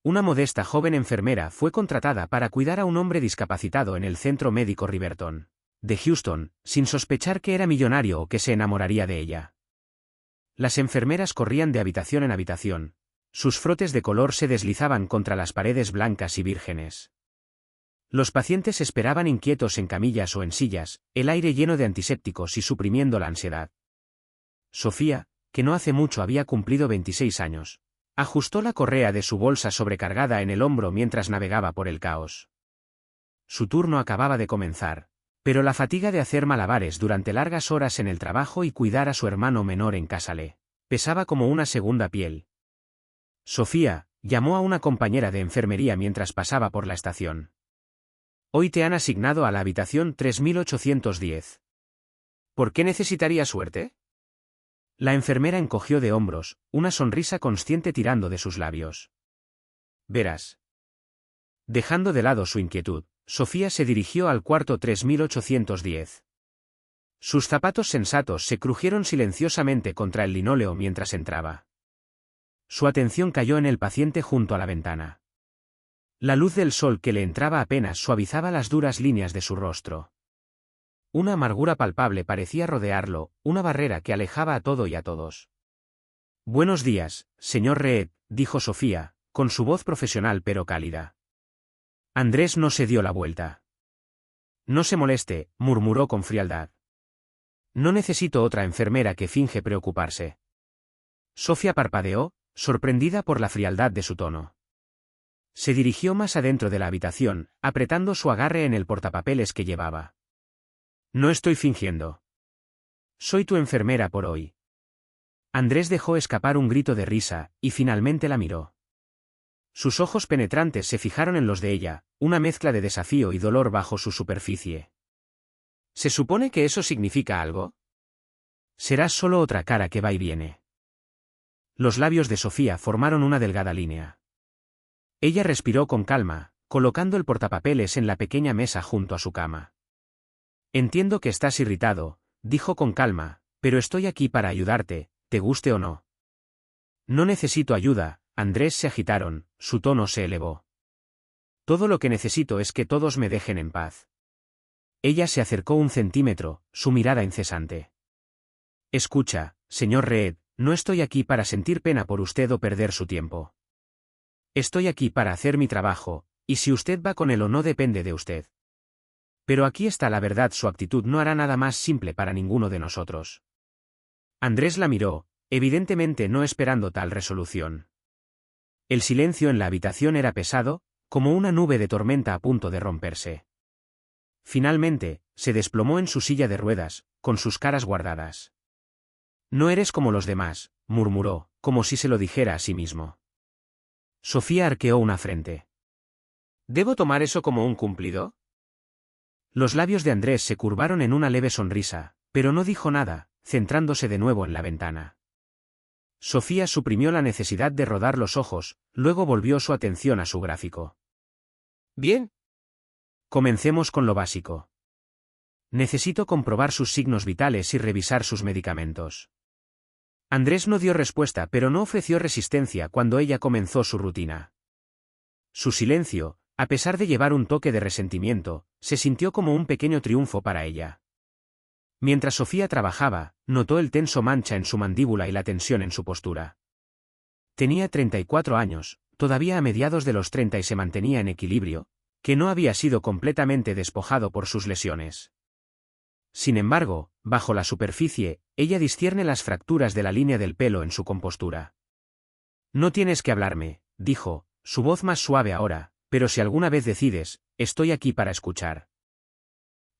Una modesta joven enfermera fue contratada para cuidar a un hombre discapacitado en el Centro Médico Riverton de Houston, sin sospechar que era millonario o que se enamoraría de ella. Las enfermeras corrían de habitación en habitación. Sus frotes de color se deslizaban contra las paredes blancas y vírgenes. Los pacientes esperaban inquietos en camillas o en sillas, el aire lleno de antisépticos y suprimiendo la ansiedad. Sofía, que no hace mucho había cumplido 26 años, ajustó la correa de su bolsa sobrecargada en el hombro mientras navegaba por el caos. Su turno acababa de comenzar, pero la fatiga de hacer malabares durante largas horas en el trabajo y cuidar a su hermano menor en casa le pesaba como una segunda piel. Sofía llamó a una compañera de enfermería mientras pasaba por la estación. Hoy te han asignado a la habitación 3810. ¿Por qué necesitaría suerte? La enfermera encogió de hombros, una sonrisa consciente tirando de sus labios. Verás. Dejando de lado su inquietud, Sofía se dirigió al cuarto 3810. Sus zapatos sensatos se crujieron silenciosamente contra el linóleo mientras entraba. Su atención cayó en el paciente junto a la ventana. La luz del sol que le entraba apenas suavizaba las duras líneas de su rostro. Una amargura palpable parecía rodearlo, una barrera que alejaba a todo y a todos. Buenos días, señor Reed, dijo Sofía, con su voz profesional pero cálida. Andrés no se dio la vuelta. No se moleste, murmuró con frialdad. No necesito otra enfermera que finge preocuparse. Sofía parpadeó, sorprendida por la frialdad de su tono. Se dirigió más adentro de la habitación, apretando su agarre en el portapapeles que llevaba. No estoy fingiendo. Soy tu enfermera por hoy. Andrés dejó escapar un grito de risa, y finalmente la miró. Sus ojos penetrantes se fijaron en los de ella, una mezcla de desafío y dolor bajo su superficie. ¿Se supone que eso significa algo? Serás solo otra cara que va y viene. Los labios de Sofía formaron una delgada línea. Ella respiró con calma, colocando el portapapeles en la pequeña mesa junto a su cama. Entiendo que estás irritado, dijo con calma, pero estoy aquí para ayudarte, te guste o no. No necesito ayuda. Andrés se agitaron, su tono se elevó. Todo lo que necesito es que todos me dejen en paz. Ella se acercó un centímetro, su mirada incesante. Escucha, señor Reed, no estoy aquí para sentir pena por usted o perder su tiempo. Estoy aquí para hacer mi trabajo, y si usted va con él o no depende de usted. Pero aquí está la verdad, su actitud no hará nada más simple para ninguno de nosotros. Andrés la miró, evidentemente no esperando tal resolución. El silencio en la habitación era pesado, como una nube de tormenta a punto de romperse. Finalmente, se desplomó en su silla de ruedas, con sus caras guardadas. No eres como los demás, murmuró, como si se lo dijera a sí mismo. Sofía arqueó una frente. ¿Debo tomar eso como un cumplido? Los labios de Andrés se curvaron en una leve sonrisa, pero no dijo nada, centrándose de nuevo en la ventana. Sofía suprimió la necesidad de rodar los ojos, luego volvió su atención a su gráfico. Bien. Comencemos con lo básico. Necesito comprobar sus signos vitales y revisar sus medicamentos. Andrés no dio respuesta, pero no ofreció resistencia cuando ella comenzó su rutina. Su silencio, a pesar de llevar un toque de resentimiento, se sintió como un pequeño triunfo para ella. Mientras Sofía trabajaba, notó el tenso mancha en su mandíbula y la tensión en su postura. Tenía 34 años, todavía a mediados de los 30 y se mantenía en equilibrio, que no había sido completamente despojado por sus lesiones. Sin embargo, bajo la superficie, ella discierne las fracturas de la línea del pelo en su compostura. No tienes que hablarme, dijo, su voz más suave ahora, pero si alguna vez decides, estoy aquí para escuchar.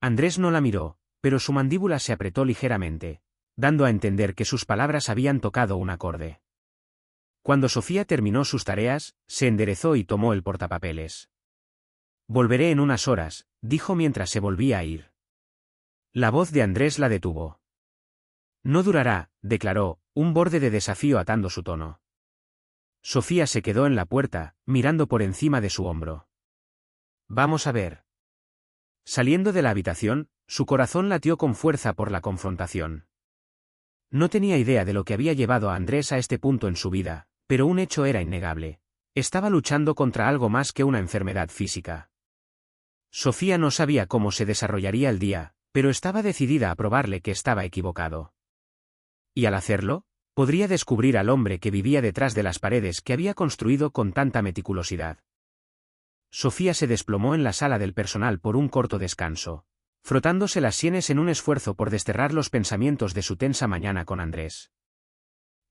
Andrés no la miró, pero su mandíbula se apretó ligeramente, dando a entender que sus palabras habían tocado un acorde. Cuando Sofía terminó sus tareas, se enderezó y tomó el portapapeles. Volveré en unas horas, dijo mientras se volvía a ir. La voz de Andrés la detuvo. No durará, declaró, un borde de desafío atando su tono. Sofía se quedó en la puerta, mirando por encima de su hombro. Vamos a ver. Saliendo de la habitación, su corazón latió con fuerza por la confrontación. No tenía idea de lo que había llevado a Andrés a este punto en su vida, pero un hecho era innegable. Estaba luchando contra algo más que una enfermedad física. Sofía no sabía cómo se desarrollaría el día, pero estaba decidida a probarle que estaba equivocado. Y al hacerlo, podría descubrir al hombre que vivía detrás de las paredes que había construido con tanta meticulosidad. Sofía se desplomó en la sala del personal por un corto descanso, frotándose las sienes en un esfuerzo por desterrar los pensamientos de su tensa mañana con Andrés.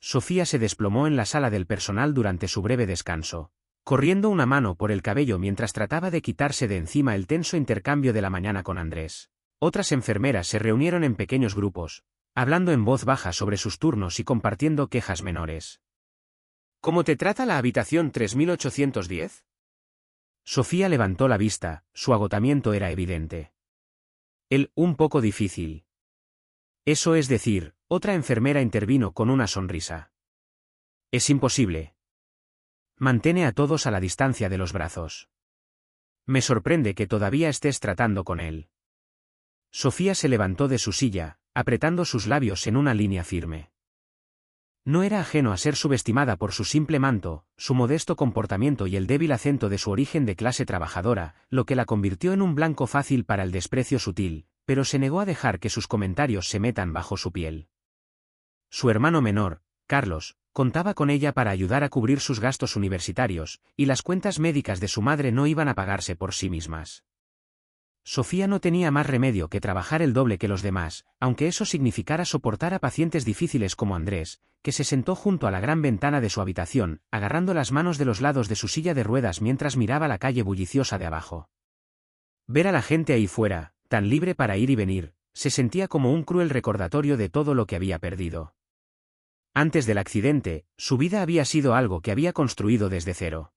Sofía se desplomó en la sala del personal durante su breve descanso, corriendo una mano por el cabello mientras trataba de quitarse de encima el tenso intercambio de la mañana con Andrés. Otras enfermeras se reunieron en pequeños grupos, hablando en voz baja sobre sus turnos y compartiendo quejas menores. ¿Cómo te trata la habitación 3810? Sofía levantó la vista, su agotamiento era evidente. Él, un poco difícil. Eso es decir, otra enfermera intervino con una sonrisa. Es imposible. Mantén a todos a la distancia de los brazos. Me sorprende que todavía estés tratando con él. Sofía se levantó de su silla, apretando sus labios en una línea firme. No era ajeno a ser subestimada por su simple manto, su modesto comportamiento y el débil acento de su origen de clase trabajadora, lo que la convirtió en un blanco fácil para el desprecio sutil, pero se negó a dejar que sus comentarios se metan bajo su piel. Su hermano menor, Carlos, contaba con ella para ayudar a cubrir sus gastos universitarios, y las cuentas médicas de su madre no iban a pagarse por sí mismas. Sofía no tenía más remedio que trabajar el doble que los demás, aunque eso significara soportar a pacientes difíciles como Andrés, que se sentó junto a la gran ventana de su habitación, agarrando las manos de los lados de su silla de ruedas mientras miraba la calle bulliciosa de abajo. Ver a la gente ahí fuera, tan libre para ir y venir, se sentía como un cruel recordatorio de todo lo que había perdido. Antes del accidente, su vida había sido algo que había construido desde cero.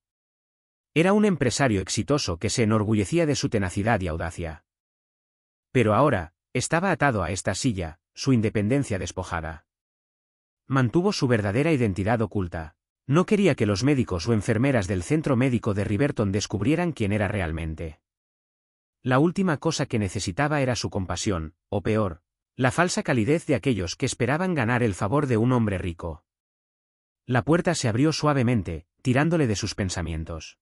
Era un empresario exitoso que se enorgullecía de su tenacidad y audacia. Pero ahora, estaba atado a esta silla, su independencia despojada. Mantuvo su verdadera identidad oculta. No quería que los médicos o enfermeras del centro médico de Riverton descubrieran quién era realmente. La última cosa que necesitaba era su compasión, o peor, la falsa calidez de aquellos que esperaban ganar el favor de un hombre rico. La puerta se abrió suavemente, tirándole de sus pensamientos.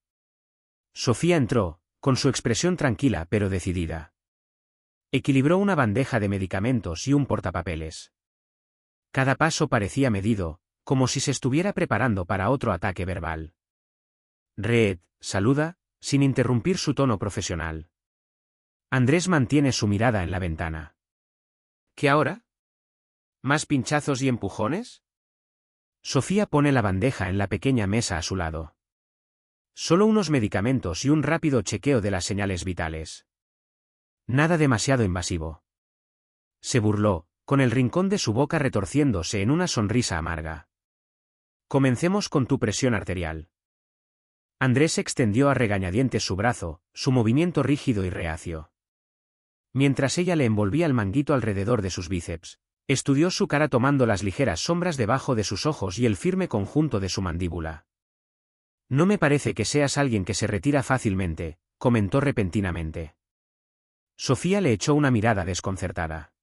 Sofía entró, con su expresión tranquila pero decidida. Equilibró una bandeja de medicamentos y un portapapeles. Cada paso parecía medido, como si se estuviera preparando para otro ataque verbal. Reed, saluda, sin interrumpir su tono profesional. Andrés mantiene su mirada en la ventana. ¿Qué ahora? ¿Más pinchazos y empujones? Sofía pone la bandeja en la pequeña mesa a su lado. Solo unos medicamentos y un rápido chequeo de las señales vitales. Nada demasiado invasivo. Se burló, con el rincón de su boca retorciéndose en una sonrisa amarga. Comencemos con tu presión arterial. Andrés extendió a regañadientes su brazo, su movimiento rígido y reacio. Mientras ella le envolvía el manguito alrededor de sus bíceps, estudió su cara tomando las ligeras sombras debajo de sus ojos y el firme conjunto de su mandíbula. No me parece que seas alguien que se retira fácilmente, comentó repentinamente. Sofía le echó una mirada desconcertada.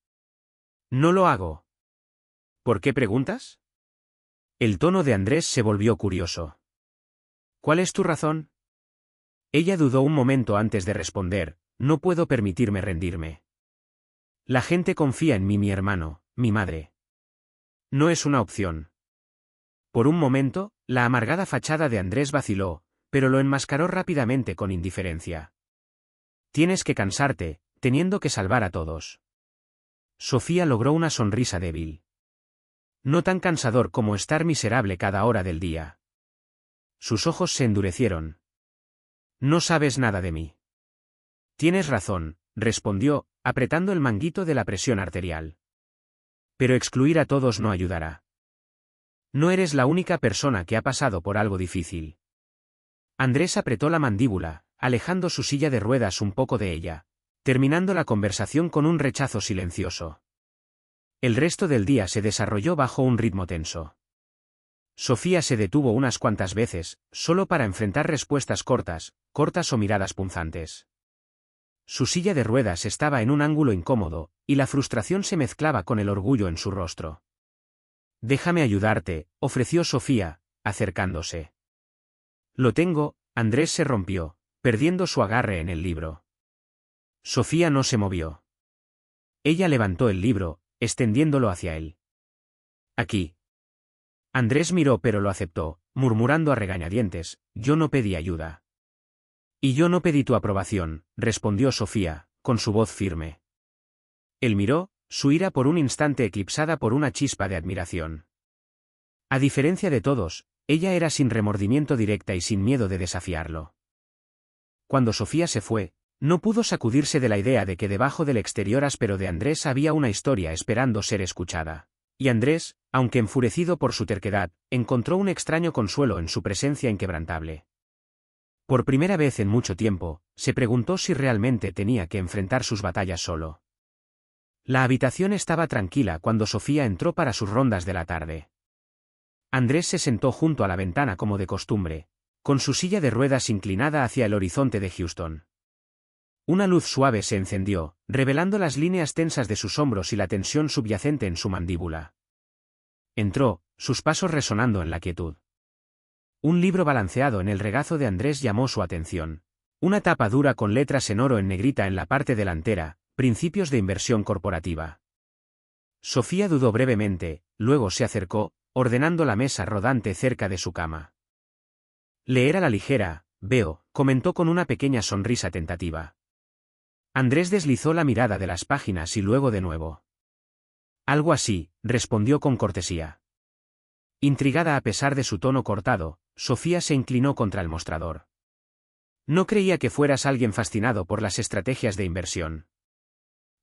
No lo hago. ¿Por qué preguntas? El tono de Andrés se volvió curioso. ¿Cuál es tu razón? Ella dudó un momento antes de responder. No puedo permitirme rendirme. La gente confía en mí, mi hermano, mi madre. No es una opción. Por un momento, la amargada fachada de Andrés vaciló, pero lo enmascaró rápidamente con indiferencia. Tienes que cansarte, teniendo que salvar a todos. Sofía logró una sonrisa débil. No tan cansador como estar miserable cada hora del día. Sus ojos se endurecieron. No sabes nada de mí. Tienes razón, respondió, apretando el manguito de la presión arterial. Pero excluir a todos no ayudará. No eres la única persona que ha pasado por algo difícil. Andrés apretó la mandíbula, alejando su silla de ruedas un poco de ella, terminando la conversación con un rechazo silencioso. El resto del día se desarrolló bajo un ritmo tenso. Sofía se detuvo unas cuantas veces, solo para enfrentar respuestas cortas o miradas punzantes. Su silla de ruedas estaba en un ángulo incómodo, y la frustración se mezclaba con el orgullo en su rostro. Déjame ayudarte, ofreció Sofía, acercándose. Lo tengo. Andrés se rompió, perdiendo su agarre en el libro. Sofía no se movió. Ella levantó el libro, extendiéndolo hacia él. Aquí. Andrés miró pero lo aceptó, murmurando a regañadientes: yo no pedí ayuda. Y yo no pedí tu aprobación, respondió Sofía, con su voz firme. Él miró, su ira por un instante eclipsada por una chispa de admiración. A diferencia de todos, ella era sin remordimiento directa y sin miedo de desafiarlo. Cuando Sofía se fue, no pudo sacudirse de la idea de que debajo del exterior áspero de Andrés había una historia esperando ser escuchada. Y Andrés, aunque enfurecido por su terquedad, encontró un extraño consuelo en su presencia inquebrantable. Por primera vez en mucho tiempo, se preguntó si realmente tenía que enfrentar sus batallas solo. La habitación estaba tranquila cuando Sofía entró para sus rondas de la tarde. Andrés se sentó junto a la ventana como de costumbre, con su silla de ruedas inclinada hacia el horizonte de Houston. Una luz suave se encendió, revelando las líneas tensas de sus hombros y la tensión subyacente en su mandíbula. Entró, sus pasos resonando en la quietud. Un libro balanceado en el regazo de Andrés llamó su atención. Una tapa dura con letras en oro en negrita en la parte delantera: Principios de inversión corporativa. Sofía dudó brevemente, luego se acercó, ordenando la mesa rodante cerca de su cama. Leer a la ligera, veo, comentó con una pequeña sonrisa tentativa. Andrés deslizó la mirada de las páginas y luego de nuevo. Algo así, respondió con cortesía. Intrigada a pesar de su tono cortado, Sofía se inclinó contra el mostrador. No creía que fueras alguien fascinado por las estrategias de inversión.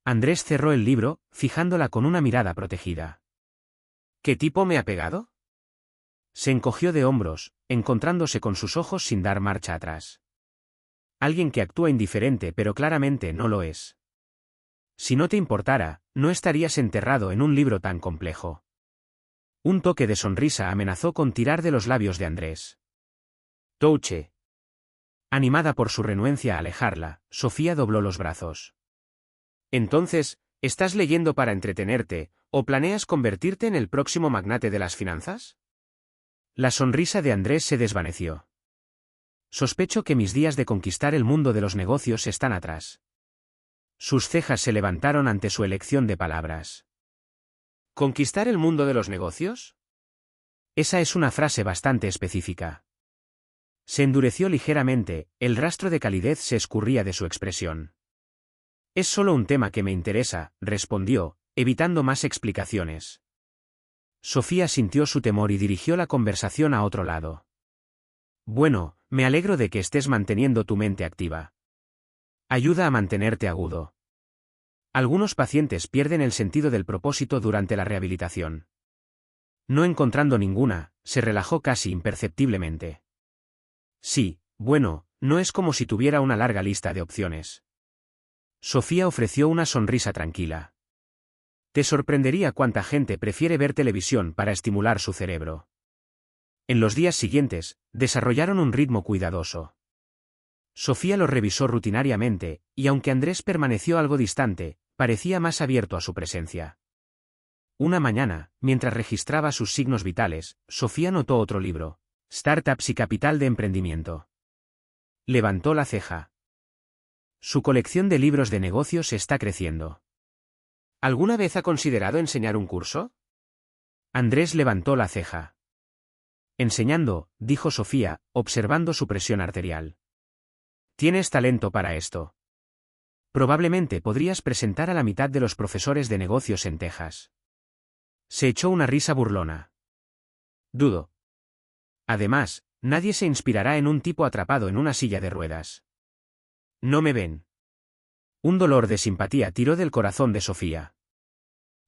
Andrés cerró el libro, fijándola con una mirada protegida. ¿Qué tipo me ha pegado? Se encogió de hombros, encontrándose con sus ojos sin dar marcha atrás. Alguien que actúa indiferente pero claramente no lo es. Si no te importara, no estarías enterrado en un libro tan complejo. Un toque de sonrisa amenazó con tirar de los labios de Andrés. Touche. Animada por su renuencia a alejarla, Sofía dobló los brazos. Entonces, ¿estás leyendo para entretenerte, o planeas convertirte en el próximo magnate de las finanzas? La sonrisa de Andrés se desvaneció. Sospecho que mis días de conquistar el mundo de los negocios están atrás. Sus cejas se levantaron ante su elección de palabras. ¿Conquistar el mundo de los negocios? Esa es una frase bastante específica. Se endureció ligeramente, el rastro de calidez se escurría de su expresión. Es solo un tema que me interesa, respondió, evitando más explicaciones. Sofía sintió su temor y dirigió la conversación a otro lado. Bueno, me alegro de que estés manteniendo tu mente activa. Ayuda a mantenerte agudo. Algunos pacientes pierden el sentido del propósito durante la rehabilitación. No encontrando ninguna, se relajó casi imperceptiblemente. Sí, bueno, no es como si tuviera una larga lista de opciones. Sofía ofreció una sonrisa tranquila. Te sorprendería cuánta gente prefiere ver televisión para estimular su cerebro. En los días siguientes, desarrollaron un ritmo cuidadoso. Sofía lo revisó rutinariamente, y aunque Andrés permaneció algo distante, parecía más abierto a su presencia. Una mañana, mientras registraba sus signos vitales, Sofía notó otro libro: Startups y Capital de Emprendimiento. Levantó la ceja. Su colección de libros de negocios está creciendo. ¿Alguna vez ha considerado enseñar un curso? Andrés levantó la ceja. Enseñando, dijo Sofía, observando su presión arterial. Tienes talento para esto. Probablemente podrías presentar a la mitad de los profesores de negocios en Texas. Se echó una risa burlona. Dudo. Además, nadie se inspirará en un tipo atrapado en una silla de ruedas. No me ven. Un dolor de simpatía tiró del corazón de Sofía.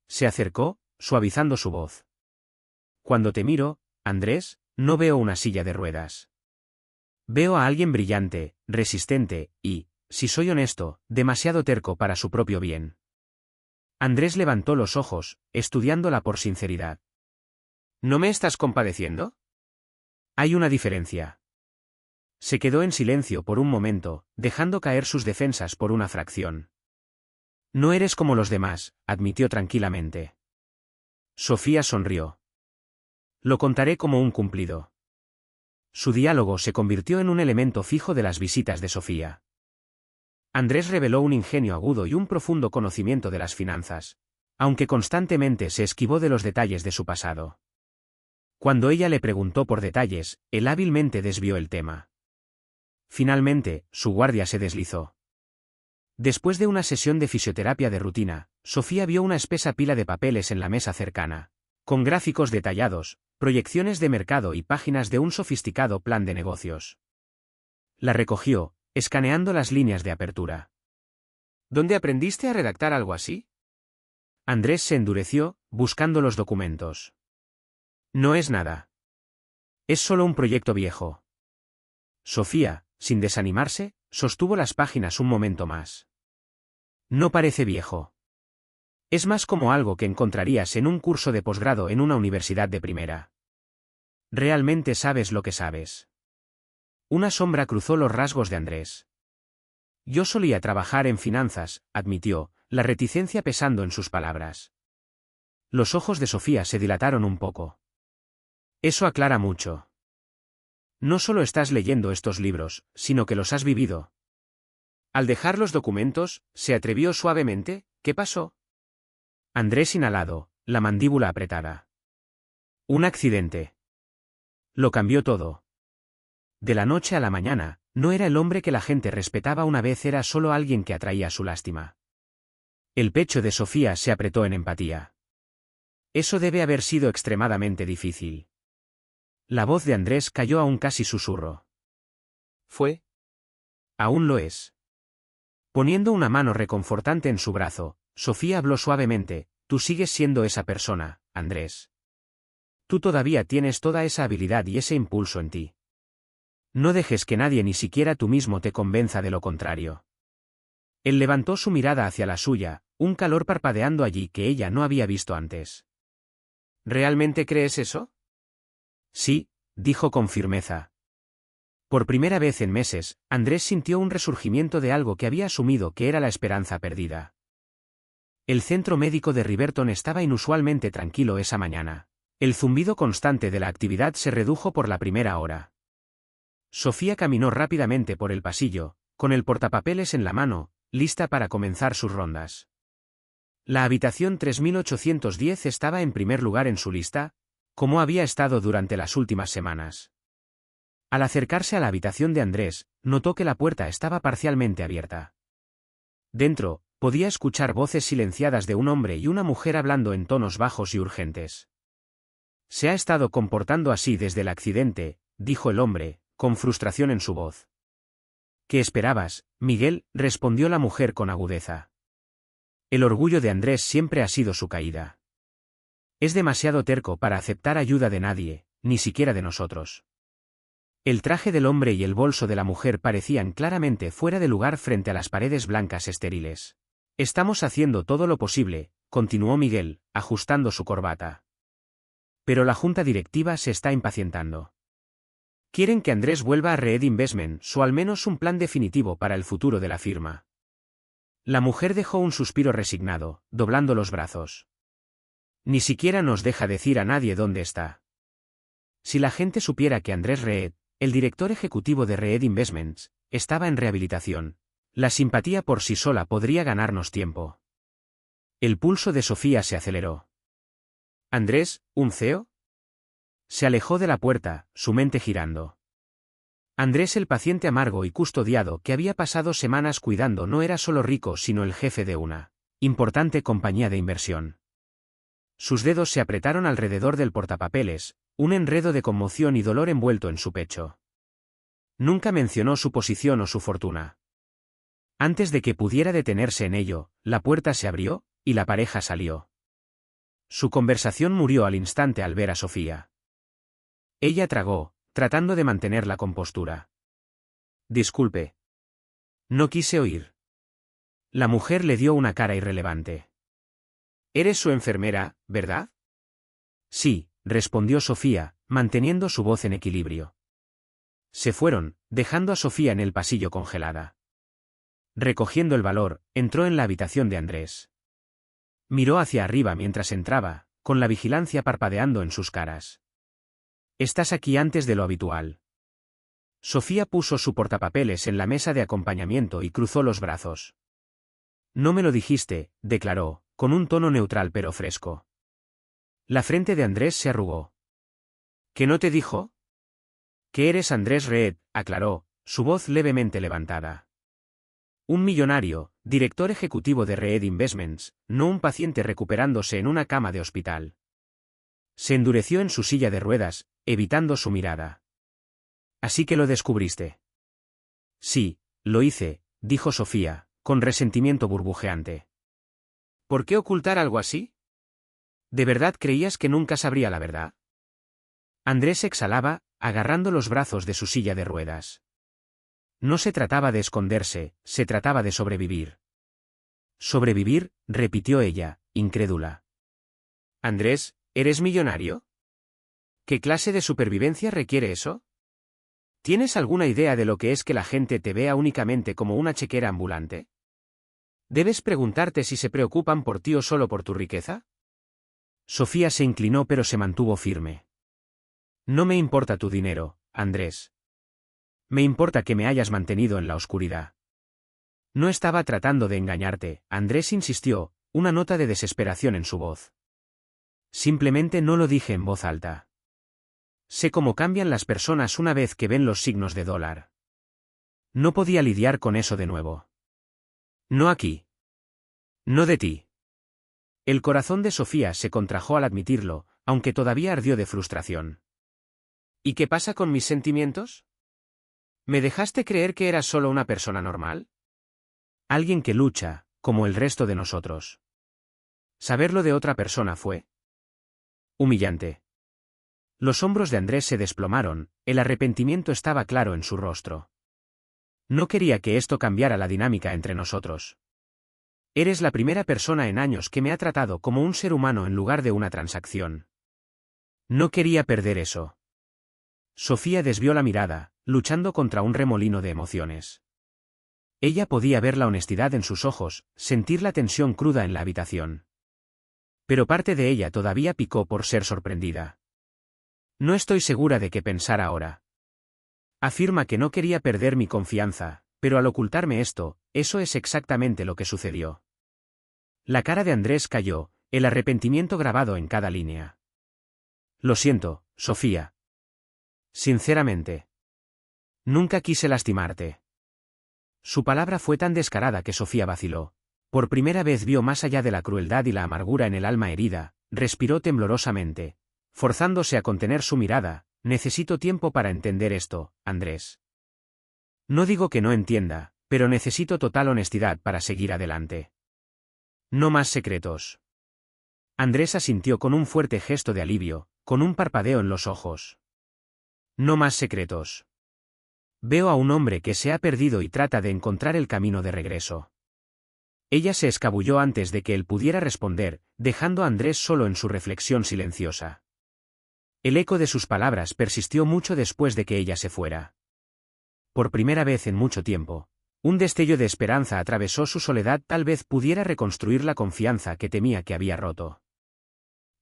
Se acercó, suavizando su voz. Cuando te miro, Andrés, no veo una silla de ruedas. Veo a alguien brillante, resistente, y, si soy honesto, demasiado terco para su propio bien. Andrés levantó los ojos, estudiándola por sinceridad. ¿No me estás compadeciendo? Hay una diferencia. Se quedó en silencio por un momento, dejando caer sus defensas por una fracción. No eres como los demás, admitió tranquilamente. Sofía sonrió. Lo contaré como un cumplido. Su diálogo se convirtió en un elemento fijo de las visitas de Sofía. Andrés reveló un ingenio agudo y un profundo conocimiento de las finanzas, aunque constantemente se esquivó de los detalles de su pasado. Cuando ella le preguntó por detalles, él hábilmente desvió el tema. Finalmente, su guardia se deslizó. Después de una sesión de fisioterapia de rutina, Sofía vio una espesa pila de papeles en la mesa cercana, con gráficos detallados, proyecciones de mercado y páginas de un sofisticado plan de negocios. La recogió, escaneando las líneas de apertura. ¿Dónde aprendiste a redactar algo así? Andrés se endureció, buscando los documentos. No es nada. Es solo un proyecto viejo. Sofía, sin desanimarse, sostuvo las páginas un momento más. No parece viejo. Es más como algo que encontrarías en un curso de posgrado en una universidad de primera. Realmente sabes lo que sabes. Una sombra cruzó los rasgos de Andrés. Yo solía trabajar en finanzas, admitió, la reticencia pesando en sus palabras. Los ojos de Sofía se dilataron un poco. Eso aclara mucho. No solo estás leyendo estos libros, sino que los has vivido. Al dejar los documentos, se atrevió suavemente. ¿Qué pasó? Andrés inhalado, la mandíbula apretada. Un accidente. Lo cambió todo. De la noche a la mañana, no era el hombre que la gente respetaba una vez, era solo alguien que atraía su lástima. El pecho de Sofía se apretó en empatía. Eso debe haber sido extremadamente difícil. La voz de Andrés cayó a un casi susurro. ¿Fue? Aún lo es. Poniendo una mano reconfortante en su brazo, Sofía habló suavemente, tú sigues siendo esa persona, Andrés. Tú todavía tienes toda esa habilidad y ese impulso en ti. No dejes que nadie, ni siquiera tú mismo, te convenza de lo contrario. Él levantó su mirada hacia la suya, un calor parpadeando allí que ella no había visto antes. ¿Realmente crees eso? Sí, dijo con firmeza. Por primera vez en meses, Andrés sintió un resurgimiento de algo que había asumido que era la esperanza perdida. El centro médico de Riverton estaba inusualmente tranquilo esa mañana. El zumbido constante de la actividad se redujo por la primera hora. Sofía caminó rápidamente por el pasillo, con el portapapeles en la mano, lista para comenzar sus rondas. La habitación 3810 estaba en primer lugar en su lista, como había estado durante las últimas semanas. Al acercarse a la habitación de Andrés, notó que la puerta estaba parcialmente abierta. Dentro, podía escuchar voces silenciadas de un hombre y una mujer hablando en tonos bajos y urgentes. Se ha estado comportando así desde el accidente, dijo el hombre, con frustración en su voz. ¿Qué esperabas, Miguel?, respondió la mujer con agudeza. El orgullo de Andrés siempre ha sido su caída. Es demasiado terco para aceptar ayuda de nadie, ni siquiera de nosotros. El traje del hombre y el bolso de la mujer parecían claramente fuera de lugar frente a las paredes blancas estériles. Estamos haciendo todo lo posible, continuó Miguel, ajustando su corbata. Pero la junta directiva se está impacientando. Quieren que Andrés vuelva a Reed Investments o al menos un plan definitivo para el futuro de la firma. La mujer dejó un suspiro resignado, doblando los brazos. Ni siquiera nos deja decir a nadie dónde está. Si la gente supiera que Andrés Reed, el director ejecutivo de Reed Investments, estaba en rehabilitación, la simpatía por sí sola podría ganarnos tiempo. El pulso de Sofía se aceleró. ¿Andrés, un CEO? Se alejó de la puerta, su mente girando. Andrés, el paciente amargo y custodiado que había pasado semanas cuidando, no era solo rico sino el jefe de una importante compañía de inversión. Sus dedos se apretaron alrededor del portapapeles, un enredo de conmoción y dolor envuelto en su pecho. Nunca mencionó su posición o su fortuna. Antes de que pudiera detenerse en ello, la puerta se abrió, y la pareja salió. Su conversación murió al instante al ver a Sofía. Ella tragó, tratando de mantener la compostura. Disculpe. No quise oír. La mujer le dio una cara irrelevante. Eres su enfermera, ¿verdad? Sí, respondió Sofía, manteniendo su voz en equilibrio. Se fueron, dejando a Sofía en el pasillo congelada. Recogiendo el valor, entró en la habitación de Andrés. Miró hacia arriba mientras entraba, con la vigilancia parpadeando en sus caras. Estás aquí antes de lo habitual. Sofía puso su portapapeles en la mesa de acompañamiento y cruzó los brazos. No me lo dijiste, declaró, con un tono neutral pero fresco. La frente de Andrés se arrugó. ¿Qué no te dijo? Que eres Andrés Reed, aclaró, su voz levemente levantada. Un millonario, director ejecutivo de Reed Investments, no un paciente recuperándose en una cama de hospital. Se endureció en su silla de ruedas, evitando su mirada. ¿Así que lo descubriste? Sí, lo hice, dijo Sofía, con resentimiento burbujeante. ¿Por qué ocultar algo así? ¿De verdad creías que nunca sabría la verdad? Andrés exhalaba, agarrando los brazos de su silla de ruedas. No se trataba de esconderse, se trataba de sobrevivir. ¿Sobrevivir?, repitió ella, incrédula. Andrés, ¿eres millonario? ¿Qué clase de supervivencia requiere eso? ¿Tienes alguna idea de lo que es que la gente te vea únicamente como una chequera ambulante? ¿Debes preguntarte si se preocupan por ti o solo por tu riqueza? Sofía se inclinó pero se mantuvo firme. No me importa tu dinero, Andrés. Me importa que me hayas mantenido en la oscuridad. No estaba tratando de engañarte, Andrés insistió, una nota de desesperación en su voz. Simplemente no lo dije en voz alta. Sé cómo cambian las personas una vez que ven los signos de dólar. No podía lidiar con eso de nuevo. No aquí. No de ti. El corazón de Sofía se contrajo al admitirlo, aunque todavía ardió de frustración. ¿Y qué pasa con mis sentimientos? ¿Me dejaste creer que eras solo una persona normal? Alguien que lucha, como el resto de nosotros. Saberlo de otra persona fue humillante. Los hombros de Andrés se desplomaron, el arrepentimiento estaba claro en su rostro. No quería que esto cambiara la dinámica entre nosotros. Eres la primera persona en años que me ha tratado como un ser humano en lugar de una transacción. No quería perder eso. Sofía desvió la mirada, luchando contra un remolino de emociones. Ella podía ver la honestidad en sus ojos, sentir la tensión cruda en la habitación. Pero parte de ella todavía picó por ser sorprendida. No estoy segura de qué pensar ahora. Afirma que no quería perder mi confianza, pero al ocultarme esto, eso es exactamente lo que sucedió. La cara de Andrés cayó, el arrepentimiento grabado en cada línea. Lo siento, Sofía. Sinceramente. Nunca quise lastimarte. Su palabra fue tan descarada que Sofía vaciló. Por primera vez vio más allá de la crueldad y la amargura en el alma herida, respiró temblorosamente, forzándose a contener su mirada. Necesito tiempo para entender esto, Andrés. No digo que no entienda, pero necesito total honestidad para seguir adelante. No más secretos. Andrés asintió con un fuerte gesto de alivio, con un parpadeo en los ojos. No más secretos. Veo a un hombre que se ha perdido y trata de encontrar el camino de regreso. Ella se escabulló antes de que él pudiera responder, dejando a Andrés solo en su reflexión silenciosa. El eco de sus palabras persistió mucho después de que ella se fuera. Por primera vez en mucho tiempo, un destello de esperanza atravesó su soledad, tal vez pudiera reconstruir la confianza que temía que había roto.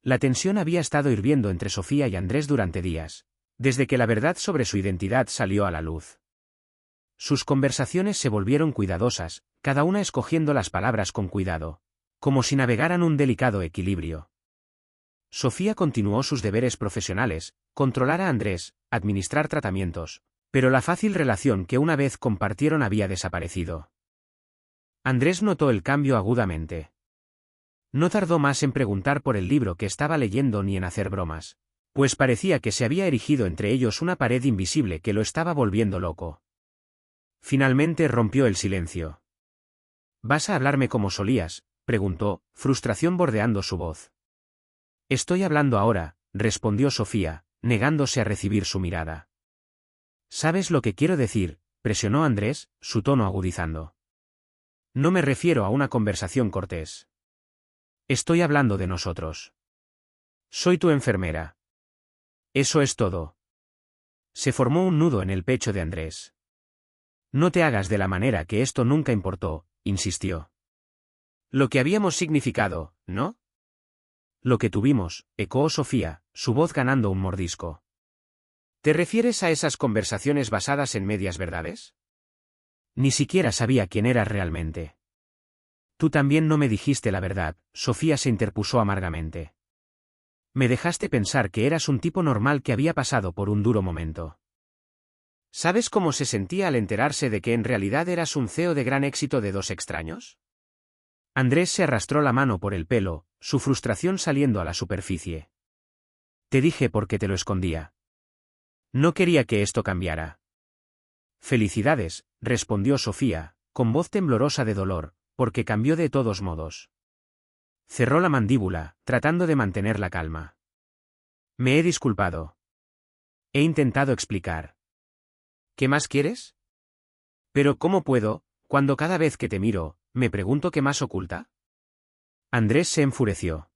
La tensión había estado hirviendo entre Sofía y Andrés durante días, desde que la verdad sobre su identidad salió a la luz. Sus conversaciones se volvieron cuidadosas, cada una escogiendo las palabras con cuidado, como si navegaran un delicado equilibrio. Sofía continuó sus deberes profesionales, controlar a Andrés, administrar tratamientos, pero la fácil relación que una vez compartieron había desaparecido. Andrés notó el cambio agudamente. No tardó más en preguntar por el libro que estaba leyendo ni en hacer bromas, pues parecía que se había erigido entre ellos una pared invisible que lo estaba volviendo loco. Finalmente rompió el silencio. ¿Vas a hablarme como solías?, preguntó, frustración bordeando su voz. Estoy hablando ahora, respondió Sofía, negándose a recibir su mirada. ¿Sabes lo que quiero decir?, presionó Andrés, su tono agudizando. No me refiero a una conversación cortés. Estoy hablando de nosotros. Soy tu enfermera. Eso es todo. Se formó un nudo en el pecho de Andrés. No te hagas de la manera que esto nunca importó, insistió. Lo que habíamos significado, ¿no? Lo que tuvimos, ecoó Sofía, su voz ganando un mordisco. ¿Te refieres a esas conversaciones basadas en medias verdades? Ni siquiera sabía quién eras realmente. Tú también no me dijiste la verdad, Sofía se interpuso amargamente. Me dejaste pensar que eras un tipo normal que había pasado por un duro momento. ¿Sabes cómo se sentía al enterarse de que en realidad eras un CEO de gran éxito de dos extraños? Andrés se arrastró la mano por el pelo, su frustración saliendo a la superficie. Te dije por qué te lo escondía. No quería que esto cambiara. Felicidades, respondió Sofía, con voz temblorosa de dolor, porque cambió de todos modos. Cerró la mandíbula, tratando de mantener la calma. Me he disculpado. He intentado explicar. ¿Qué más quieres? Pero ¿cómo puedo, cuando cada vez que te miro, me pregunto qué más oculta? Andrés se enfureció.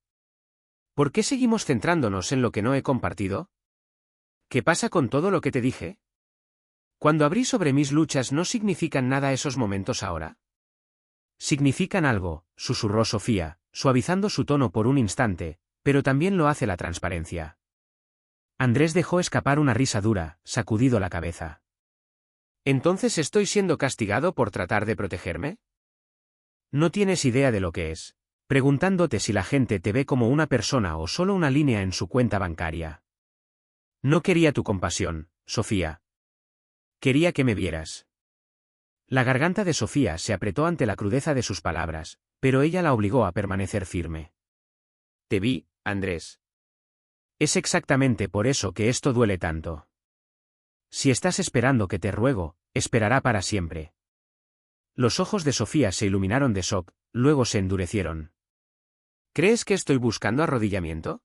¿Por qué seguimos centrándonos en lo que no he compartido? ¿Qué pasa con todo lo que te dije? Cuando abrí sobre mis luchas, ¿no significan nada esos momentos ahora? Significan algo, susurró Sofía, suavizando su tono por un instante, pero también lo hace la transparencia. Andrés dejó escapar una risa dura, sacudido la cabeza. ¿Entonces estoy siendo castigado por tratar de protegerme? No tienes idea de lo que es, preguntándote si la gente te ve como una persona o solo una línea en su cuenta bancaria. No quería tu compasión, Sofía. Quería que me vieras. La garganta de Sofía se apretó ante la crudeza de sus palabras, pero ella la obligó a permanecer firme. Te vi, Andrés. Es exactamente por eso que esto duele tanto. Si estás esperando que te ruego, esperará para siempre. Los ojos de Sofía se iluminaron de shock, luego se endurecieron. ¿Crees que estoy buscando arrodillamiento?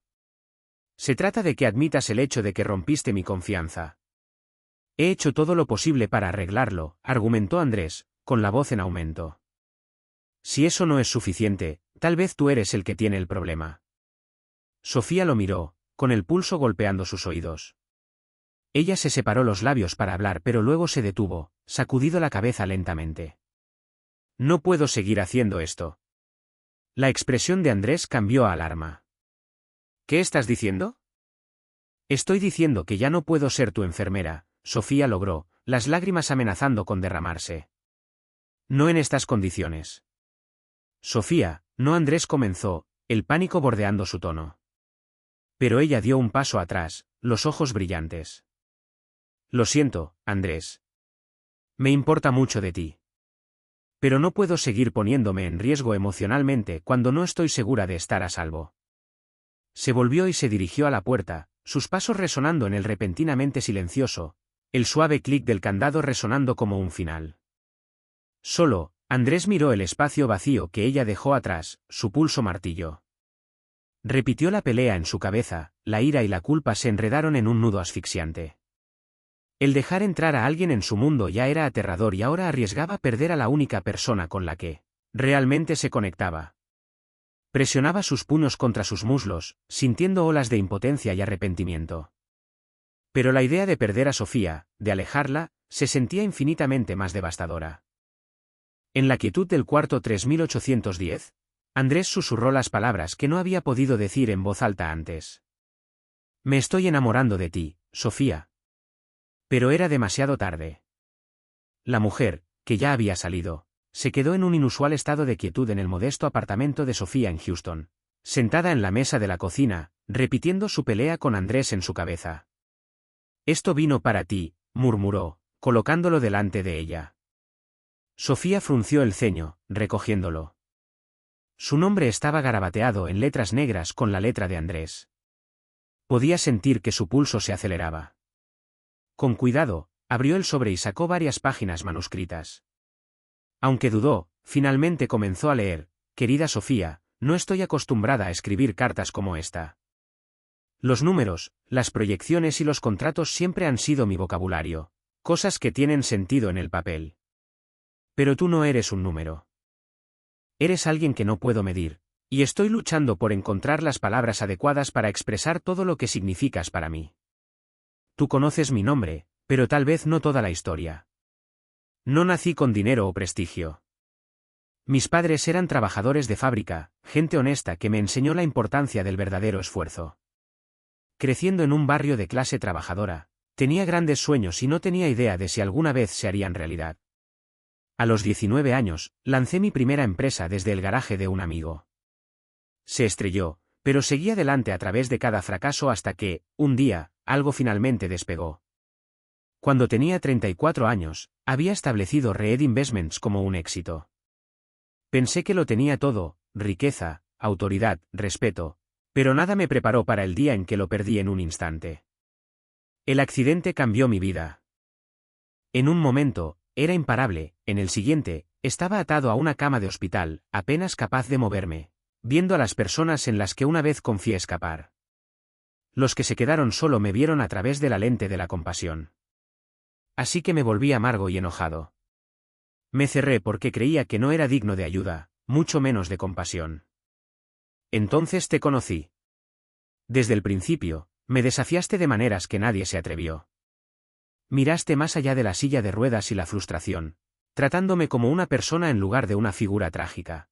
Se trata de que admitas el hecho de que rompiste mi confianza. He hecho todo lo posible para arreglarlo, argumentó Andrés, con la voz en aumento. Si eso no es suficiente, tal vez tú eres el que tiene el problema. Sofía lo miró, con el pulso golpeando sus oídos. Ella se separó los labios para hablar, pero luego se detuvo, sacudido la cabeza lentamente. No puedo seguir haciendo esto. La expresión de Andrés cambió a alarma. ¿Qué estás diciendo? Estoy diciendo que ya no puedo ser tu enfermera, Sofía logró, las lágrimas amenazando con derramarse. No en estas condiciones. Sofía, no, Andrés comenzó, el pánico bordeando su tono. Pero ella dio un paso atrás, los ojos brillantes. Lo siento, Andrés. Me importa mucho de ti. Pero no puedo seguir poniéndome en riesgo emocionalmente cuando no estoy segura de estar a salvo. Se volvió y se dirigió a la puerta, sus pasos resonando en el repentinamente silencioso, el suave clic del candado resonando como un final. Solo, Andrés miró el espacio vacío que ella dejó atrás, su pulso martilló. Repitió la pelea en su cabeza, la ira y la culpa se enredaron en un nudo asfixiante. El dejar entrar a alguien en su mundo ya era aterrador y ahora arriesgaba perder a la única persona con la que realmente se conectaba. Presionaba sus puños contra sus muslos, sintiendo olas de impotencia y arrepentimiento. Pero la idea de perder a Sofía, de alejarla, se sentía infinitamente más devastadora. En la quietud del cuarto 3810, Andrés susurró las palabras que no había podido decir en voz alta antes. Me estoy enamorando de ti, Sofía. Pero era demasiado tarde. La mujer, que ya había salido, se quedó en un inusual estado de quietud en el modesto apartamento de Sofía en Houston, sentada en la mesa de la cocina, repitiendo su pelea con Andrés en su cabeza. Esto vino para ti, murmuró, colocándolo delante de ella. Sofía frunció el ceño, recogiéndolo. Su nombre estaba garabateado en letras negras con la letra de Andrés. Podía sentir que su pulso se aceleraba. Con cuidado, abrió el sobre y sacó varias páginas manuscritas. Aunque dudó, finalmente comenzó a leer: Querida Sofía, no estoy acostumbrada a escribir cartas como esta. Los números, las proyecciones y los contratos siempre han sido mi vocabulario, cosas que tienen sentido en el papel. Pero tú no eres un número. Eres alguien que no puedo medir, y estoy luchando por encontrar las palabras adecuadas para expresar todo lo que significas para mí. Tú conoces mi nombre, pero tal vez no toda la historia. No nací con dinero o prestigio. Mis padres eran trabajadores de fábrica, gente honesta que me enseñó la importancia del verdadero esfuerzo. Creciendo en un barrio de clase trabajadora, Tenía grandes sueños y no tenía idea de si alguna vez se harían realidad. A los 19 años, lancé mi primera empresa desde el garaje de un amigo. Se estrelló, pero seguí adelante a través de cada fracaso hasta que, un día, algo finalmente despegó. Cuando tenía 34 años, había establecido Reed Investments como un éxito. Pensé que lo tenía todo, riqueza, autoridad, respeto, pero nada me preparó para el día en que lo perdí en un instante. El accidente cambió mi vida. En un momento, era imparable, en el siguiente, estaba atado a una cama de hospital, apenas capaz de moverme, viendo a las personas en las que una vez confié escapar. Los que se quedaron solo me vieron a través de la lente de la compasión. Así que me volví amargo y enojado. Me cerré porque creía que no era digno de ayuda, mucho menos de compasión. Entonces te conocí. Desde el principio, me desafiaste de maneras que nadie se atrevió. Miraste más allá de la silla de ruedas y la frustración, tratándome como una persona en lugar de una figura trágica.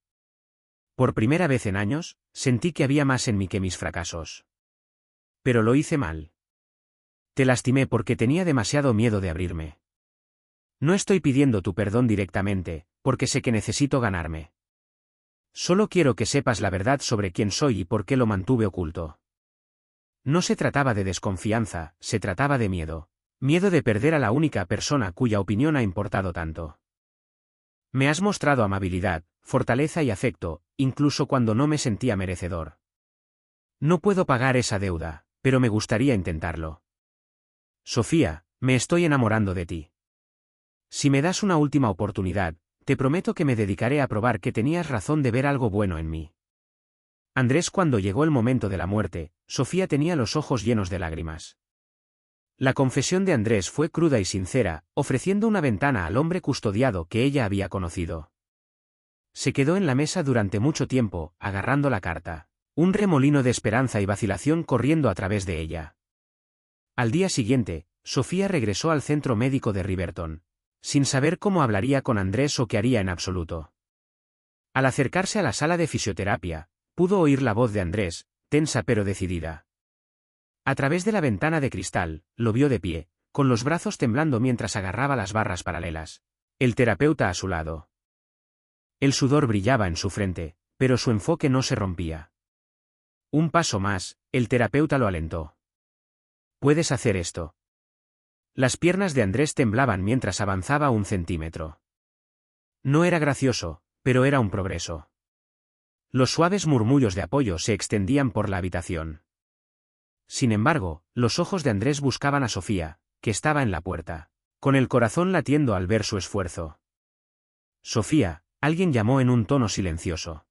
Por primera vez en años, sentí que había más en mí que mis fracasos. Pero lo hice mal. Te lastimé porque tenía demasiado miedo de abrirme. No estoy pidiendo tu perdón directamente, porque sé que necesito ganarme. Solo quiero que sepas la verdad sobre quién soy y por qué lo mantuve oculto. No se trataba de desconfianza, se trataba de miedo. Miedo de perder a la única persona cuya opinión ha importado tanto. Me has mostrado amabilidad, fortaleza y afecto, incluso cuando no me sentía merecedor. No puedo pagar esa deuda, pero me gustaría intentarlo. Sofía, me estoy enamorando de ti. Si me das una última oportunidad, te prometo que me dedicaré a probar que tenías razón de ver algo bueno en mí. Andrés, cuando llegó el momento de la muerte, Sofía tenía los ojos llenos de lágrimas. La confesión de Andrés fue cruda y sincera, ofreciendo una ventana al hombre custodiado que ella había conocido. Se quedó en la mesa durante mucho tiempo, agarrando la carta, un remolino de esperanza y vacilación corriendo a través de ella. Al día siguiente, Sofía regresó al centro médico de Riverton, sin saber cómo hablaría con Andrés o qué haría en absoluto. Al acercarse a la sala de fisioterapia, pudo oír la voz de Andrés, tensa pero decidida. A través de la ventana de cristal, lo vio de pie, con los brazos temblando mientras agarraba las barras paralelas, el terapeuta a su lado. El sudor brillaba en su frente, pero su enfoque no se rompía. Un paso más, el terapeuta lo alentó. Puedes hacer esto. Las piernas de Andrés temblaban mientras avanzaba 1 centímetro. No era gracioso, pero era un progreso. Los suaves murmullos de apoyo se extendían por la habitación. Sin embargo, los ojos de Andrés buscaban a Sofía, que estaba en la puerta, con el corazón latiendo al ver su esfuerzo. Sofía, alguien llamó en un tono silencioso.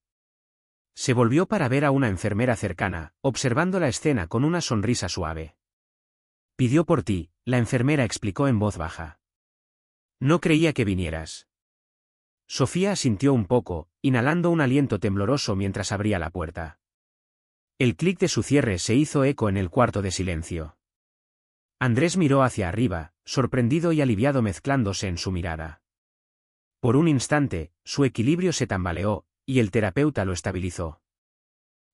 Se volvió para ver a una enfermera cercana, observando la escena con una sonrisa suave. Pidió por ti, la enfermera explicó en voz baja. No creía que vinieras. Sofía asintió un poco, inhalando un aliento tembloroso mientras abría la puerta. El clic de su cierre se hizo eco en el cuarto de silencio. Andrés miró hacia arriba, sorprendido y aliviado mezclándose en su mirada. Por un instante, su equilibrio se tambaleó, y el terapeuta lo estabilizó.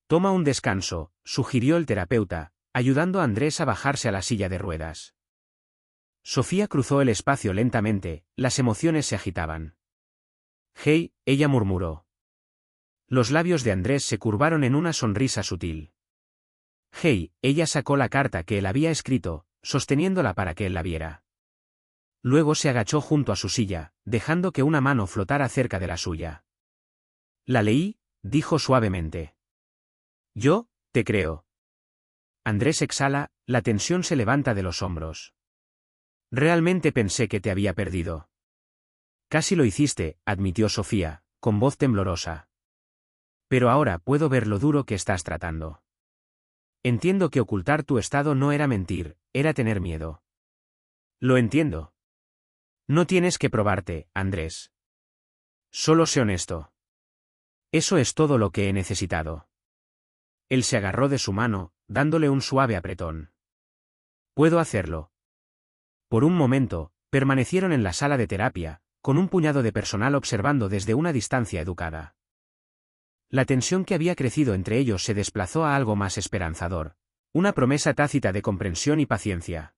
Toma un descanso, sugirió el terapeuta, ayudando a Andrés a bajarse a la silla de ruedas. Sofía cruzó el espacio lentamente, las emociones se agitaban. Hey, ella murmuró. Los labios de Andrés se curvaron en una sonrisa sutil. Hey, ella sacó la carta que él había escrito, sosteniéndola para que él la viera. Luego se agachó junto a su silla, dejando que una mano flotara cerca de la suya. La leí, dijo suavemente. Yo, te creo. Andrés exhala, la tensión se levanta de los hombros. Realmente pensé que te había perdido. Casi lo hiciste, admitió Sofía, con voz temblorosa. Pero ahora puedo ver lo duro que estás tratando. Entiendo que ocultar tu estado no era mentir, era tener miedo. Lo entiendo. No tienes que probarte, Andrés. Solo sé honesto. Eso es todo lo que he necesitado. Él se agarró de su mano, dándole un suave apretón. Puedo hacerlo. Por un momento, permanecieron en la sala de terapia, con un puñado de personal observando desde una distancia educada. La tensión que había crecido entre ellos se desplazó a algo más esperanzador, una promesa tácita de comprensión y paciencia.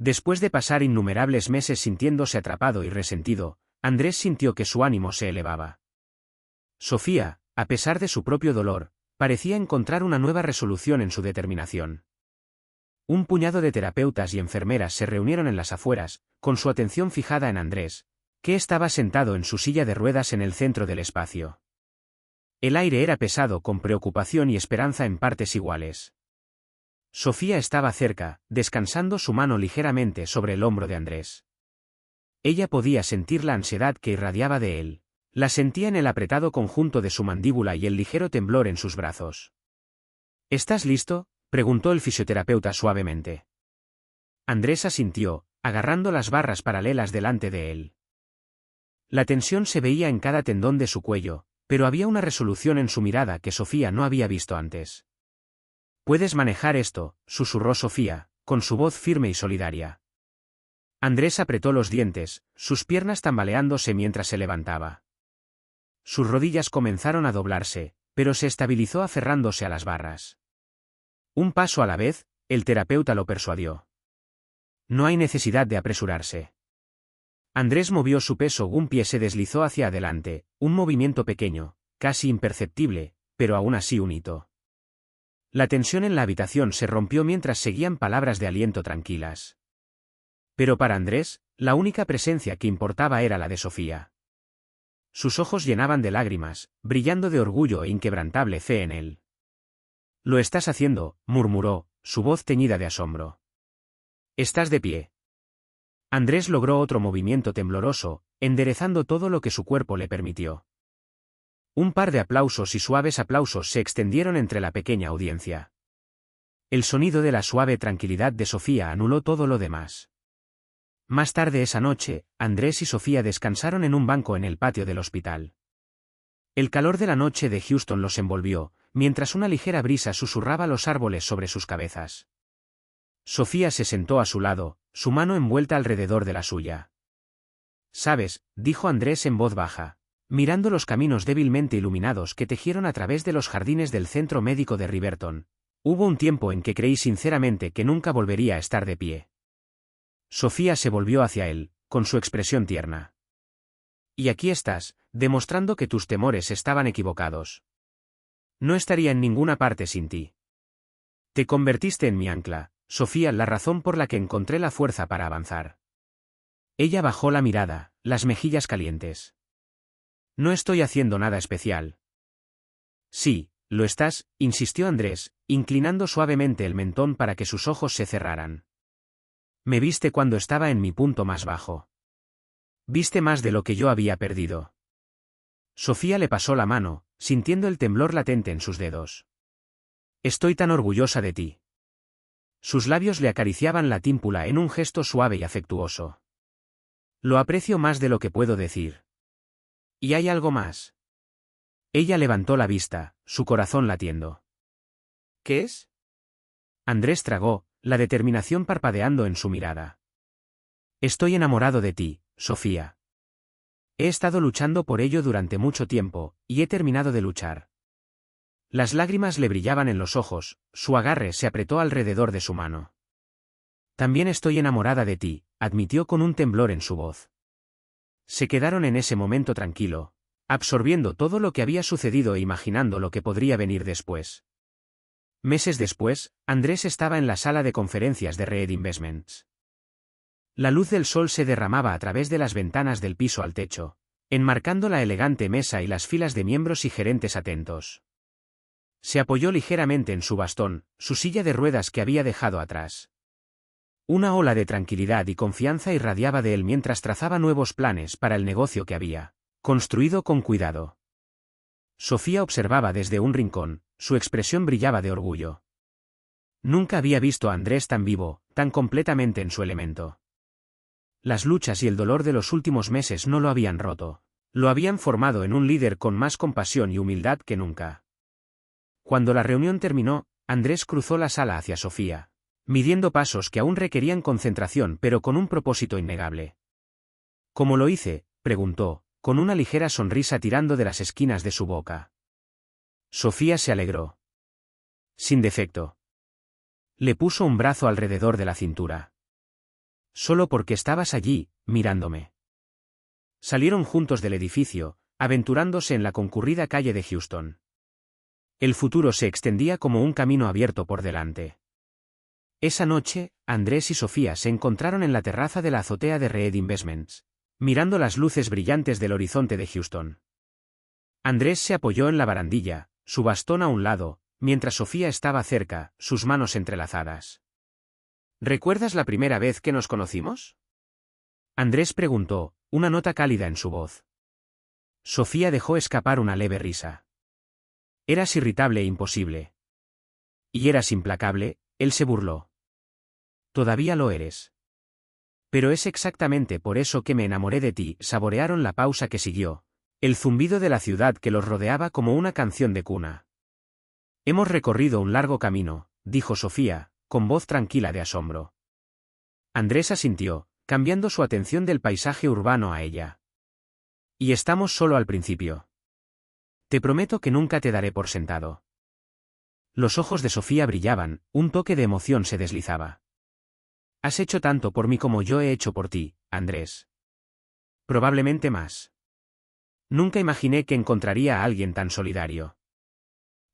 Después de pasar innumerables meses sintiéndose atrapado y resentido, Andrés sintió que su ánimo se elevaba. Sofía, a pesar de su propio dolor, parecía encontrar una nueva resolución en su determinación. Un puñado de terapeutas y enfermeras se reunieron en las afueras, con su atención fijada en Andrés, que estaba sentado en su silla de ruedas en el centro del espacio. El aire era pesado con preocupación y esperanza en partes iguales. Sofía estaba cerca, descansando su mano ligeramente sobre el hombro de Andrés. Ella podía sentir la ansiedad que irradiaba de él. La sentía en el apretado conjunto de su mandíbula y el ligero temblor en sus brazos. ¿Estás listo?, preguntó el fisioterapeuta suavemente. Andrés asintió, agarrando las barras paralelas delante de él. La tensión se veía en cada tendón de su cuello, pero había una resolución en su mirada que Sofía no había visto antes. «Puedes manejar esto», susurró Sofía, con su voz firme y solidaria. Andrés apretó los dientes, sus piernas tambaleándose mientras se levantaba. Sus rodillas comenzaron a doblarse, pero se estabilizó aferrándose a las barras. Un paso a la vez, el terapeuta lo persuadió. No hay necesidad de apresurarse. Andrés movió su peso, un pie se deslizó hacia adelante, un movimiento pequeño, casi imperceptible, pero aún así un hito. La tensión en la habitación se rompió mientras seguían palabras de aliento tranquilas. Pero para Andrés, la única presencia que importaba era la de Sofía. Sus ojos llenaban de lágrimas, brillando de orgullo e inquebrantable fe en él. «Lo estás haciendo», murmuró, su voz teñida de asombro. «Estás de pie». Andrés logró otro movimiento tembloroso, enderezando todo lo que su cuerpo le permitió. Un par de aplausos y suaves aplausos se extendieron entre la pequeña audiencia. El sonido de la suave tranquilidad de Sofía anuló todo lo demás. Más tarde esa noche, Andrés y Sofía descansaron en un banco en el patio del hospital. El calor de la noche de Houston los envolvió, mientras una ligera brisa susurraba los árboles sobre sus cabezas. Sofía se sentó a su lado, su mano envuelta alrededor de la suya. «Sabes», dijo Andrés en voz baja, mirando los caminos débilmente iluminados que tejieron a través de los jardines del centro médico de Riverton, «hubo un tiempo en que creí sinceramente que nunca volvería a estar de pie». Sofía se volvió hacia él, con su expresión tierna. «Y aquí estás, demostrando que tus temores estaban equivocados. No estaría en ninguna parte sin ti. Te convertiste en mi ancla, Sofía, la razón por la que encontré la fuerza para avanzar». Ella bajó la mirada, las mejillas calientes. «No estoy haciendo nada especial». «Sí, lo estás», insistió Andrés, inclinando suavemente el mentón para que sus ojos se cerraran. «Me viste cuando estaba en mi punto más bajo. Viste más de lo que yo había perdido». Sofía le pasó la mano, sintiendo el temblor latente en sus dedos. «Estoy tan orgullosa de ti». Sus labios le acariciaban la tímpula en un gesto suave y afectuoso. «Lo aprecio más de lo que puedo decir». «¿Y hay algo más?». Ella levantó la vista, su corazón latiendo. «¿Qué es?». Andrés tragó, la determinación parpadeando en su mirada. «Estoy enamorado de ti, Sofía. He estado luchando por ello durante mucho tiempo, y he terminado de luchar». Las lágrimas le brillaban en los ojos, su agarre se apretó alrededor de su mano. «También estoy enamorada de ti», admitió con un temblor en su voz. Se quedaron en ese momento tranquilo, absorbiendo todo lo que había sucedido e imaginando lo que podría venir después. Meses después, Andrés estaba en la sala de conferencias de Reed Investments. La luz del sol se derramaba a través de las ventanas del piso al techo, enmarcando la elegante mesa y las filas de miembros y gerentes atentos. Se apoyó ligeramente en su bastón, su silla de ruedas que había dejado atrás. Una ola de tranquilidad y confianza irradiaba de él mientras trazaba nuevos planes para el negocio que había construido con cuidado. Sofía observaba desde un rincón, su expresión brillaba de orgullo. Nunca había visto a Andrés tan vivo, tan completamente en su elemento. Las luchas y el dolor de los últimos meses no lo habían roto, lo habían formado en un líder con más compasión y humildad que nunca. Cuando la reunión terminó, Andrés cruzó la sala hacia Sofía, midiendo pasos que aún requerían concentración pero con un propósito innegable. «¿Cómo lo hice?», preguntó, con una ligera sonrisa tirando de las esquinas de su boca. Sofía se alegró. «Sin defecto». Le puso un brazo alrededor de la cintura. Solo porque estabas allí, mirándome. Salieron juntos del edificio, aventurándose en la concurrida calle de Houston. El futuro se extendía como un camino abierto por delante. Esa noche, Andrés y Sofía se encontraron en la terraza de la azotea de Reed Investments, mirando las luces brillantes del horizonte de Houston. Andrés se apoyó en la barandilla, su bastón a un lado, mientras Sofía estaba cerca, sus manos entrelazadas. ¿Recuerdas la primera vez que nos conocimos? Andrés preguntó, una nota cálida en su voz. Sofía dejó escapar una leve risa. Eras irritable e imposible. Y eras implacable, él se burló. Todavía lo eres. Pero es exactamente por eso que me enamoré de ti. Saborearon la pausa que siguió, el zumbido de la ciudad que los rodeaba como una canción de cuna. Hemos recorrido un largo camino, dijo Sofía, con voz tranquila de asombro. Andrés asintió, cambiando su atención del paisaje urbano a ella. Y estamos solo al principio. Te prometo que nunca te daré por sentado. Los ojos de Sofía brillaban, un toque de emoción se deslizaba. Has hecho tanto por mí como yo he hecho por ti, Andrés. Probablemente más. Nunca imaginé que encontraría a alguien tan solidario.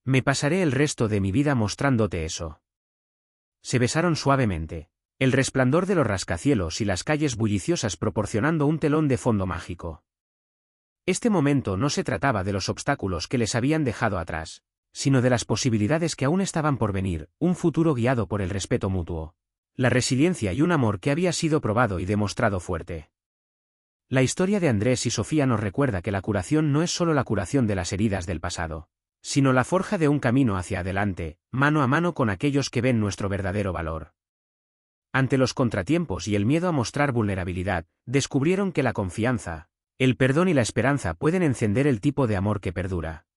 Me pasaré el resto de mi vida mostrándote eso. Se besaron suavemente, el resplandor de los rascacielos y las calles bulliciosas proporcionando un telón de fondo mágico. Este momento no se trataba de los obstáculos que les habían dejado atrás, sino de las posibilidades que aún estaban por venir, un futuro guiado por el respeto mutuo, la resiliencia y un amor que había sido probado y demostrado fuerte. La historia de Andrés y Sofía nos recuerda que la curación no es solo la curación de las heridas del pasado, sino la forja de un camino hacia adelante, mano a mano con aquellos que ven nuestro verdadero valor. Ante los contratiempos y el miedo a mostrar vulnerabilidad, descubrieron que la confianza, el perdón y la esperanza pueden encender el tipo de amor que perdura.